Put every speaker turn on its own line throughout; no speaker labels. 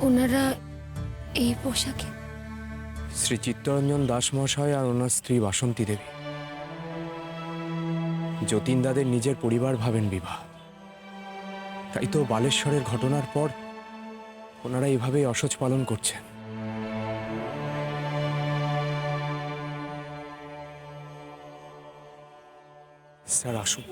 ওনারা এই পোশাকে?
শ্রী চিত্তরঞ্জন দাস মহাশয় আর ওনার স্ত্রী বাসন্তী দেবী। যতীনদাদের নিজের পরিবার ভাবেন বিবাহ। তাই তো বালেশ্বরের ঘটনার পর ওনারা এভাবেই অসহ্য পালন করছেন। স্যার আসুন।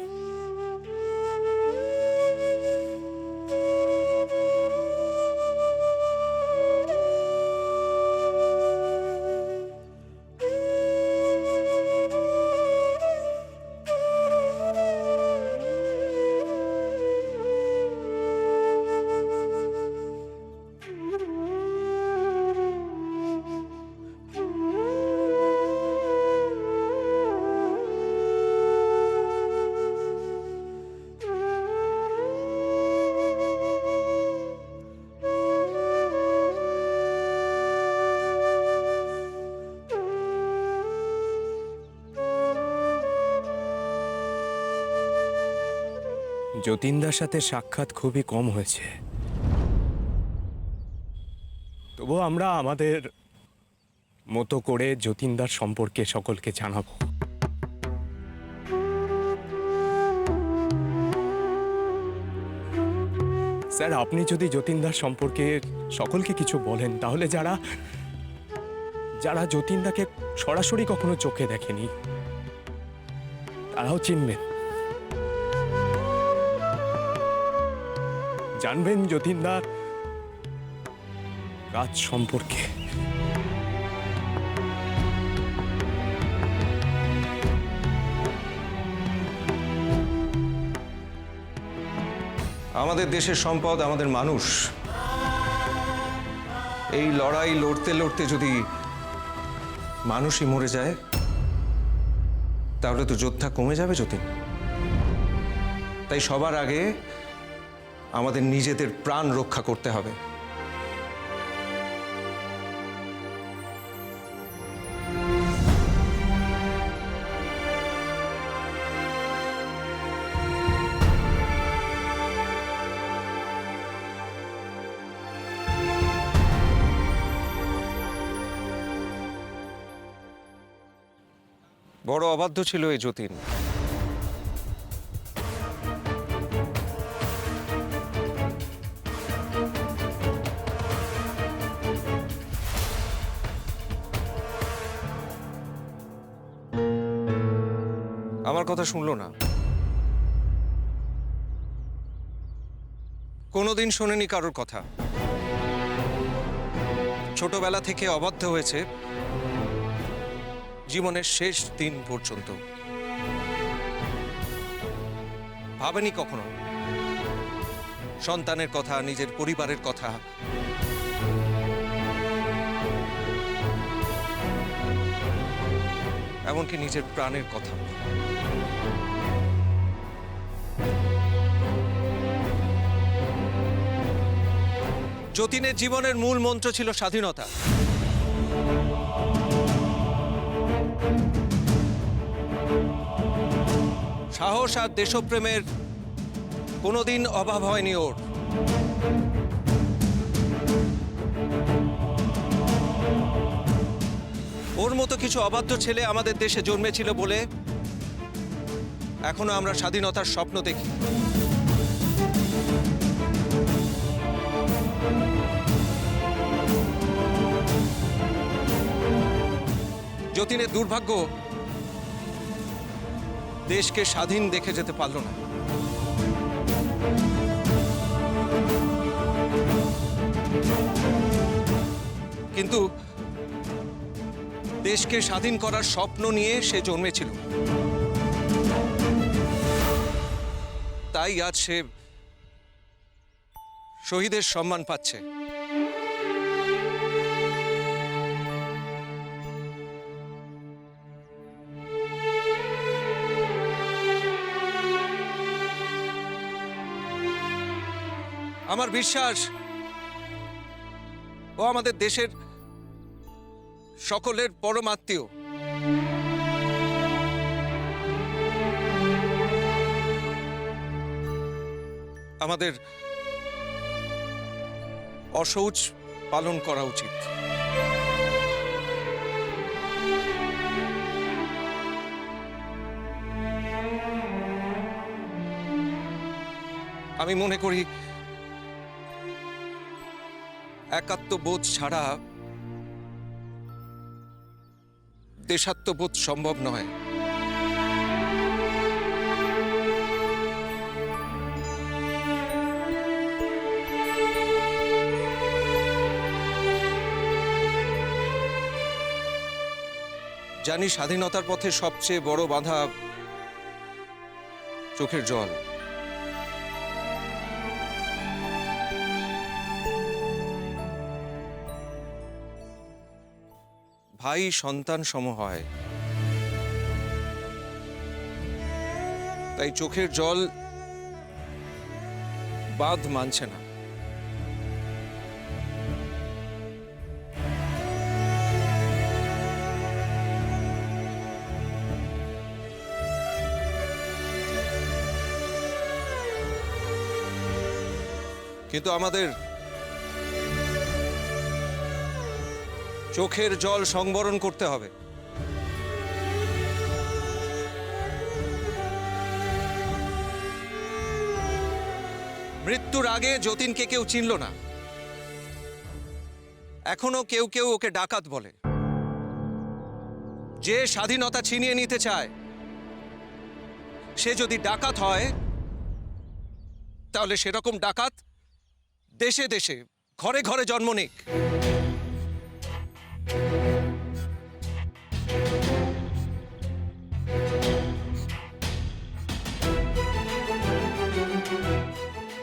যতীনদার সাথে সাক্ষাৎ খুবই কম হয়েছে, তবুও আমরা আমাদের মতো করে যতীনদার সম্পর্কে সকলকে জানাবো। স্যার, আপনি যদি যতীনদার সম্পর্কে সকলকে কিছু বলেন, তাহলে যারা যারা যতীনদাকে সরাসরি কখনো চোখে দেখেনি তারাও চিনবেন, জানবেন যতীনদার কাজ সম্পর্কে।
আমাদের দেশের সম্পদ আমাদের মানুষ। এই লড়াই লড়তে লড়তে যদি মানুষই মরে যায়, তাহলে তো যোদ্ধা কমে যাবে যতীন। তাই সবার আগে আমাদের নিজেদের প্রাণ রক্ষা করতে হবে। বড় অবাধ্য ছিল এই যতীন। আমার কথা শুনলো না, কোনোদিন শোনেনি কারোর কথা। ছোটবেলা থেকে অবাধ্য হয়েছে জীবনের শেষ দিন পর্যন্ত। ভাবেনি কখনো সন্তানের কথা, নিজের পরিবারের কথা। এমনকি নিজের প্রাণের কথা। যতীনের জীবনের মূল মন্ত্র ছিল স্বাধীনতা। সাহস আর দেশপ্রেমের কোনোদিন অভাব হয়নি ওর। ওর মতো কিছু অবাধ্য ছেলে আমাদের দেশে জন্মেছিল বলে এখনো আমরা স্বাধীনতার স্বপ্ন দেখি। যতীনের দুর্ভাগ্য, দেশকে স্বাধীন দেখে যেতে পারল না। কিন্তু দেশকে স্বাধীন করার স্বপ্ন নিয়ে সে জন্মেছিল। তাই আজ সে শহীদের সম্মান পাচ্ছে। আমার বিশ্বাস ও আমাদের দেশের সকলের পরমাত্মীয়। আমাদের অসহ্য পালন করা উচিত। আমি মনে করি একাত্মবোধ ছাড়া দেশাত্মবোধ সম্ভব নয়। জানি স্বাধীনতার পথে সবচেয়ে বড় বাধা চোখের জল। ভাই সন্তান সম হয়, তাই চোখের জল বাঁধ মানছে না। কিন্তু আমাদের চোখের জল সংবরণ করতে হবে। মৃত্যুর আগে যতীনকে কেউ চিনল না, এখনো কেউ কেউ ওকে ডাকাত বলে। যে স্বাধীনতা ছিনিয়ে নিতে চায় সে যদি ডাকাত হয়, তাহলে সেরকম ডাকাত দেশে দেশে ঘরে ঘরে জন্ম নিক।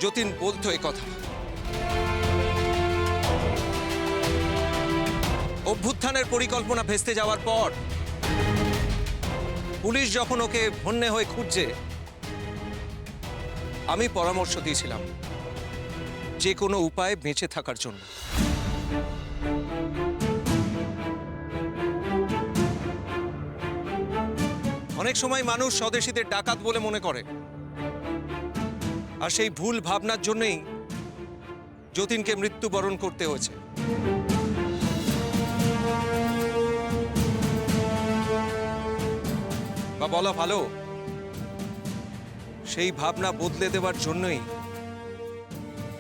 যতীন বলতো এই কথা। অভ্যুত্থানের পরিকল্পনা ভেস্তে যাওয়ার পর পুলিশ যখন ওকে হন্যে হয়ে খুঁজছে, আমি পরামর্শ দিয়েছিলাম যে কোনো উপায়ে বেঁচে থাকার জন্য। অনেক সময় মানুষ স্বদেশীদের ডাকাত বলে মনে করে, আর সেই ভুল ভাবনার জন্যই যতীনকে মৃত্যুবরণ করতে হয়েছে। বা বলা ভালো, সেই ভাবনা বদলে দেওয়ার জন্যই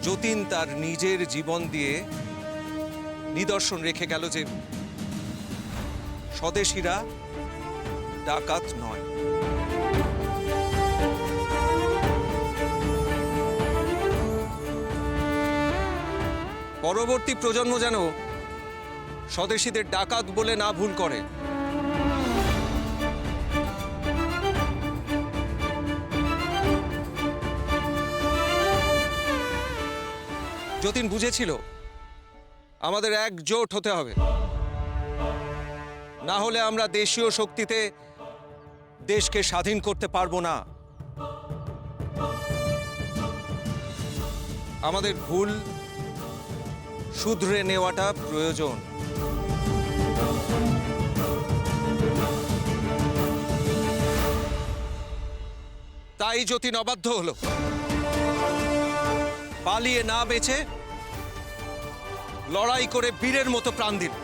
যতীন তার নিজের জীবন দিয়ে নিদর্শন রেখে গেল যে স্বদেশীরা ডাকাত নয়। পরবর্তী প্রজন্ম যেন স্বদেশীদের ডাকাত বলে না ভুল করে। যতীন বুঝেছিল আমাদের একজোট হতে হবে, না হলে আমরা দেশীয় শক্তিতে দেশকে স্বাধীন করতে পারবো না। আমাদের ভুল শুধরে নেওয়াটা প্রয়োজন। তাই যতীন অবাধ্য হলো, পালিয়ে না বেঁচে লড়াই করে বীরের মতো প্রাণ দিল।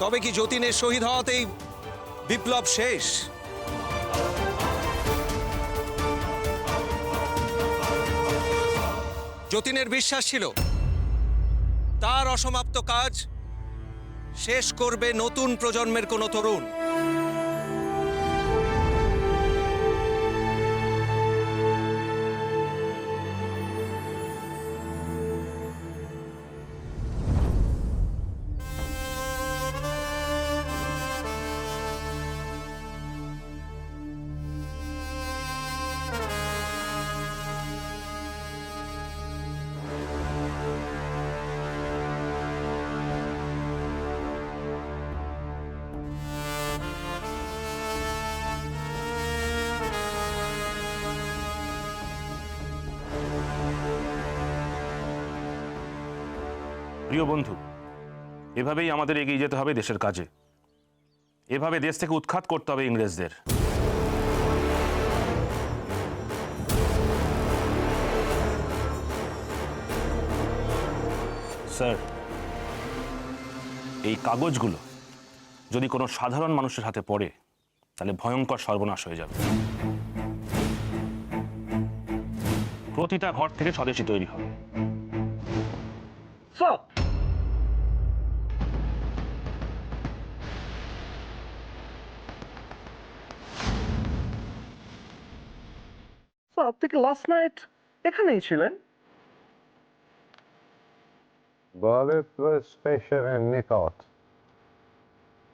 তবে কি যতীনের শহীদ হওয়াতেই বিপ্লব শেষ? যতীনের বিশ্বাস ছিল তার অসমাপ্ত কাজ শেষ করবে নতুন প্রজন্মের কোনো তরুণ।
প্রিয় বন্ধু, এভাবেই আমাদের এগিয়ে যেতে হবে দেশের কাজে। এভাবে দেশ থেকে উৎখাত করতে হবে ইংরেজদের। স্যার, এই কাগজগুলো যদি কোনো সাধারণ মানুষের হাতে পড়ে তাহলে ভয়ঙ্কর সর্বনাশ হয়ে যাবে। প্রতিটা ঘর থেকে স্বদেশী তৈরি হবে।
আপনি কি লাস্ট নাইট এখানেই ছিলেন?
স্টেশনের নিকট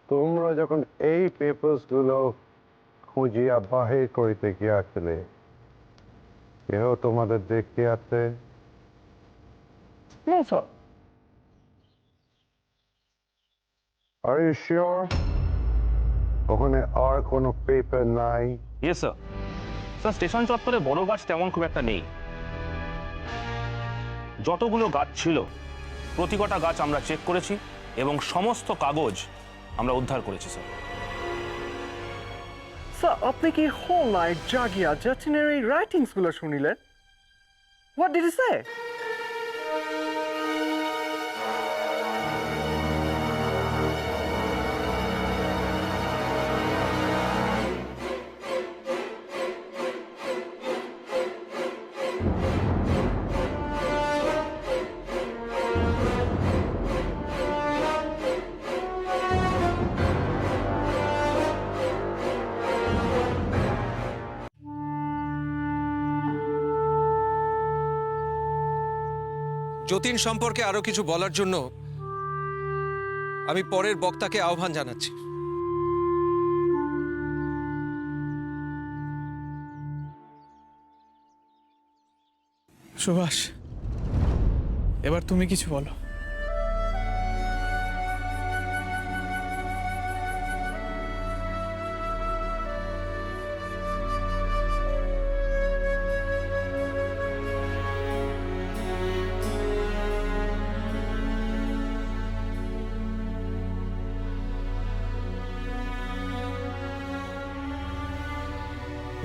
তোমরা যখন এই পেপার্স গুলো খুঁজিয়া বাহির করিতে গিয়াছিলে, কেহ তোমাদের দেখিয়াছে?
No, sir.
Are you sure? ওখানে আর কোনো পেপার নাই?
Yes sir. স্যার, স্টেশন চত্বরে বড় গাছ তেমন খুব একটা নেই। যতগুলো গাছ ছিল প্রতি কটা গাছ আমরা চেক করেছি এবং সমস্ত কাগজ আমরা উদ্ধার করেছি স্যার।
স্যার, আপনি কি হোল নাইট জাগিয়া জতিনের এই রাইটিংস গুলো শুনিলেন? What did he say?
Jatin সম্পর্কে আরো কিছু বলার জন্য আমি পরের বক্তাকে আহ্বান জানাচ্ছি।
সুভাষ, এবার তুমি কিছু বলো।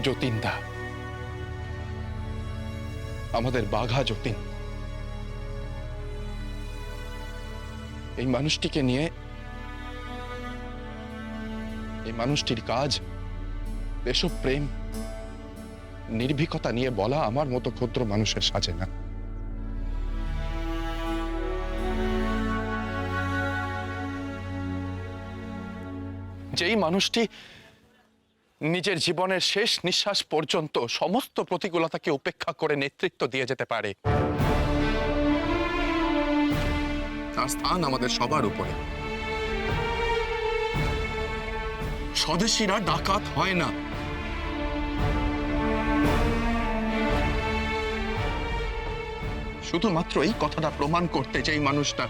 যতীন দা, আমাদের বাঘা যতীন, এই মানুষটিকে নিয়ে, এই মানুষটির কাজ দেশপ্রেম নির্ভীকতা নিয়ে বলা আমার মতো ক্ষুদ্র মানুষের সাজে না। যেই মানুষটি নিজের জীবনের শেষ নিঃশ্বাস পর্যন্ত সমস্ত প্রতিকূলতাকে উপেক্ষা করে নেতৃত্ব দিয়ে যেতে পারে, তার স্থান আমাদের সবার উপরে। স্বদেশীরা ডাকাত হয় না। শুধুমাত্র এই কথাটা প্রমাণ করতে যে মানুষটা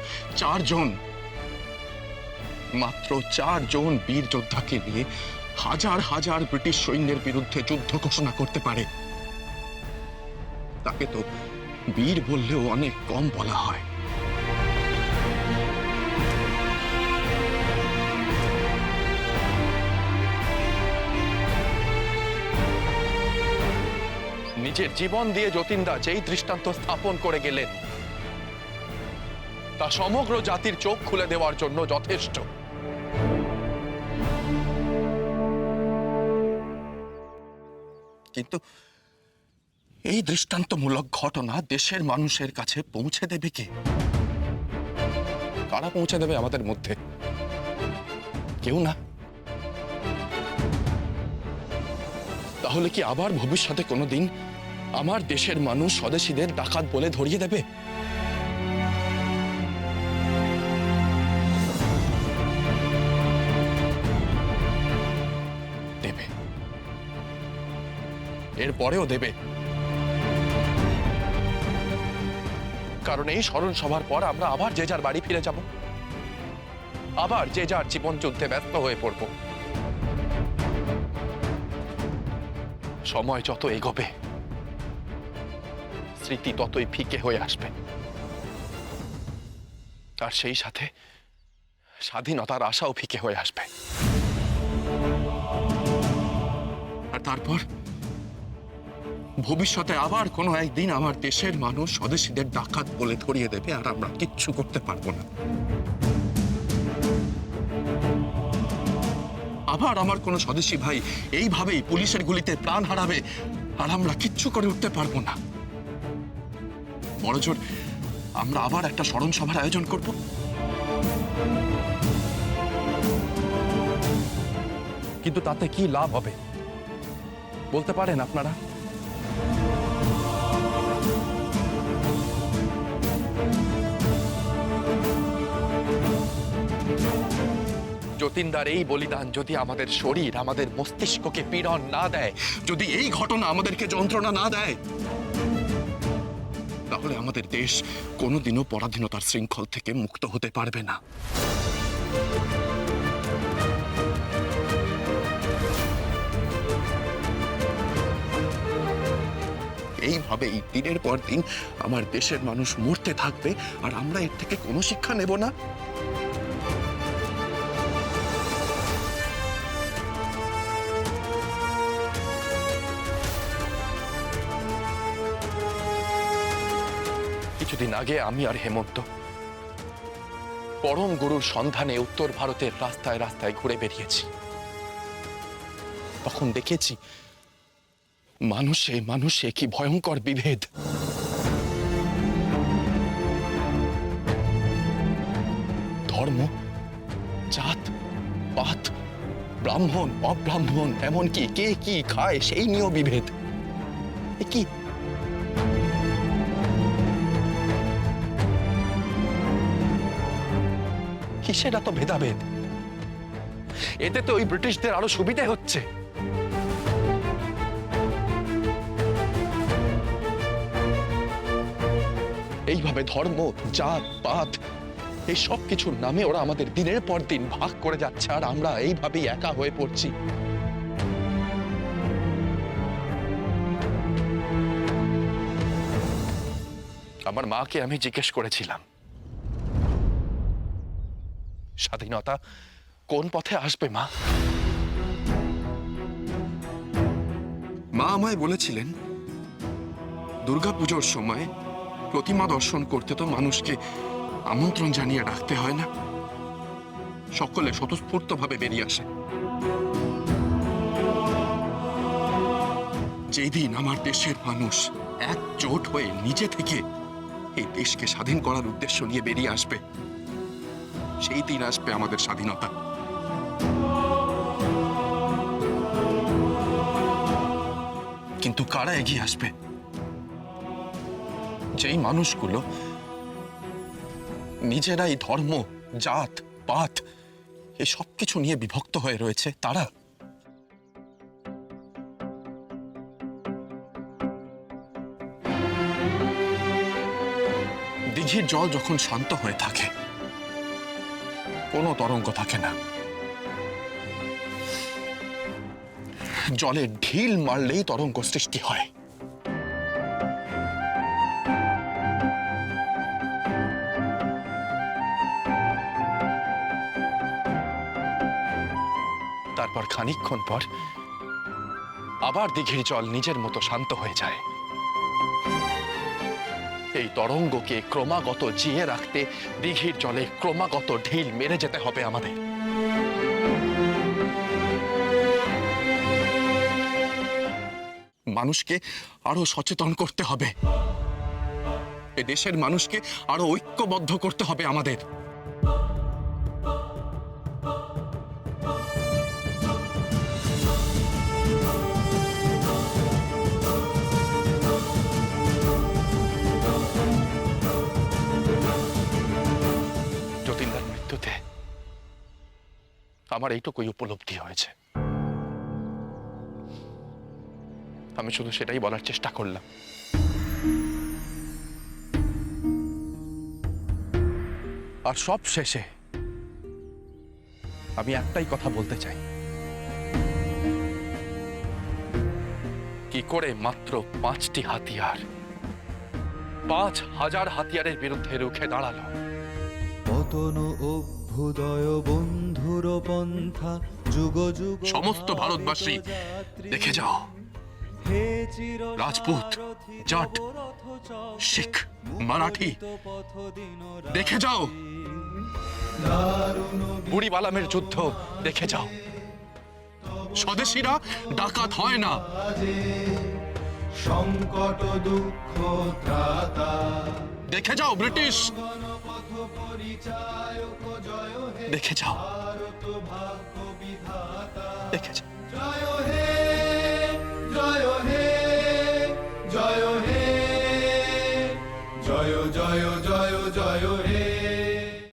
মাত্র চারজন বীর যোদ্ধাকে নিয়ে হাজার হাজার ব্রিটিশ সৈন্যের বিরুদ্ধে যুদ্ধ ঘোষণা করতে পারে, তাকে তো বীর বললেও অনেক কম বলা হয়। নিজের জীবন দিয়ে যতীনদা যেই দৃষ্টান্ত স্থাপন করে গেলেন তা সমগ্র জাতির চোখ খুলে দেওয়ার জন্য যথেষ্ট। কিন্তু এই দৃষ্টান্তমূলক ঘটনা দেশের মানুষের কাছে পৌঁছে দেবে কে? কারা পৌঁছে দেবে আমাদের মধ্যে? কেউ না। তাহলে কি আবার ভবিষ্যতে কোনোদিন আমার দেশের মানুষ স্বদেশীদের ডাকাত বলে ধরিয়ে দেবে? দেবে, এরপরেও দেবে। কারণ এই স্মরণ সভার পর আমরা আবার যে যার বাড়ি ফিরে যাব, আবার যে যার জীবন যুদ্ধে ব্যস্ত হয়ে পড়ব। সময় যত এগোবে স্মৃতি ততই ফিকে হয়ে আসবে, আর সেই সাথে স্বাধীনতার আশাও ফিকে হয়ে আসবে। তারপর ভবিষ্যতে আবার কোনো একদিন আমার দেশের মানুষ স্বদেশীদের ডাকাত বলে ধরিয়ে দেবে, আর আমরা কিচ্ছু করতে পারবো না। আবার আমার কোনো স্বদেশী ভাই এইভাবেই পুলিশের গুলিতে প্রাণ হারাবে, আর আমরা কিচ্ছু করে উঠতে পারবো না। বড়জোর আমরা আবার একটা স্মরণ সভার আয়োজন করব। কিন্তু তাতে কি লাভ হবে বলতে পারেন আপনারা? যতীনদার এই বলিদান যদি আমাদের শরীর, আমাদের মস্তিষ্ককে পীড়ন না দেয়, যদি এই ঘটনা আমাদেরকে যন্ত্রণা না দেয়, তাহলে আমাদের দেশ কোনোদিনও পরাধীনতার শৃঙ্খল থেকে মুক্ত হতে পারবে না। এইভাবেই দিনের পর দিন আমার দেশের মানুষ মরতে থাকবে, আর আমরা এর থেকে কোনো শিক্ষা নেব না। কিছুদিন আগে আমি আর হেমন্ত পরম গুরুর সন্ধানে উত্তর ভারতের রাস্তায় রাস্তায় ঘুরে বেরিয়েছি। তখন দেখেছি মানুষে মানুষে কি ভয়ঙ্কর বিভেদ। ধর্ম, জাত, পাত, ব্রাহ্মণ, অব্রাহ্মণ, এমনকি কে কি খায় সেই নিয়েও বিভেদ। এ কি? কিসের এত ভেদাভেদ? এতে তো ওই ব্রিটিশদের আরো সুবিধা হচ্ছে। এইভাবে ধর্ম, জাত, পাত, এই সব কিছুর নামে ওরা আমাদের দিনের পর দিন ভাগ করে যাচ্ছে, আর আমরা এইভাবেই একা হয়ে পড়ছি। আমার মাকে আমি জিজ্ঞেস করেছিলাম, স্বাধীনতা কোন পথে আসবে মা? মা আমায় বলেছিলেন, দুর্গাপুজোর সময় প্রতিমা দর্শন করতে তো মানুষকে আমন্ত্রণ জানিয়ে ডাকতে হয় না, সকলে স্বতঃস্ফূর্তভাবে বেরিয়ে আসে। যেদিন আমার দেশের মানুষ একজোট হয়ে নিজে থেকে এই দেশকে স্বাধীন করার উদ্দেশ্য নিয়ে বেরিয়ে আসবে, সেই দিন আসবে আমাদের স্বাধীনতা। কিন্তু কারা এগিয়ে আসবে? যেই মানুষগুলো নিজেরাই ধর্ম, জাত, পাত এই সব কিছু নিয়ে বিভক্ত হয়ে রয়েছে, তারা। দিঘির জল যখন শান্ত হয়ে থাকে, কোনো তরঙ্গ থাকে না। জলে ঢিল মারলেই তরঙ্গ সৃষ্টি হয়। তারপর খানিকক্ষণ পর আবার দিঘির জল নিজের মতো শান্ত হয়ে যায়। এই তরঙ্গকে ক্রমাগত জিয়ে রাখতে দিঘির জলে ক্রমাগত ঢিল মেরে যেতে হবে আমাদের। মানুষকে আরো সচেতন করতে হবে, এ দেশের মানুষকে আরো ঐক্যবদ্ধ করতে হবে আমাদের। যতীনদার মৃত্যুতে আমার এইটুকুই উপলব্ধি হয়েছে। আমি শুধু সেটাই বলার চেষ্টা করলাম। আর সব শেষে আমি একটাই কথা বলতে চাই, কি করে মাত্র 5টি হাতিয়ার 5000 হাতিয়ারের বিরুদ্ধে রুখে দাঁড়ালো।
পতন অভ্যুদয় বন্ধুর পন্থা
সমস্ত ভারতবাসী দেখে যাও, রাজপুত, জাট, শিখ, মারাঠি, দেখে যাও বুড়ি বালামের যুদ্ধ, দেখে যাও স্বদেশীরা ডাকাত হয় না।
সংকট দুঃখ ত্রাতা
দেখে যাও ব্রিটিশ, দেখে যাও, দেখে যাও।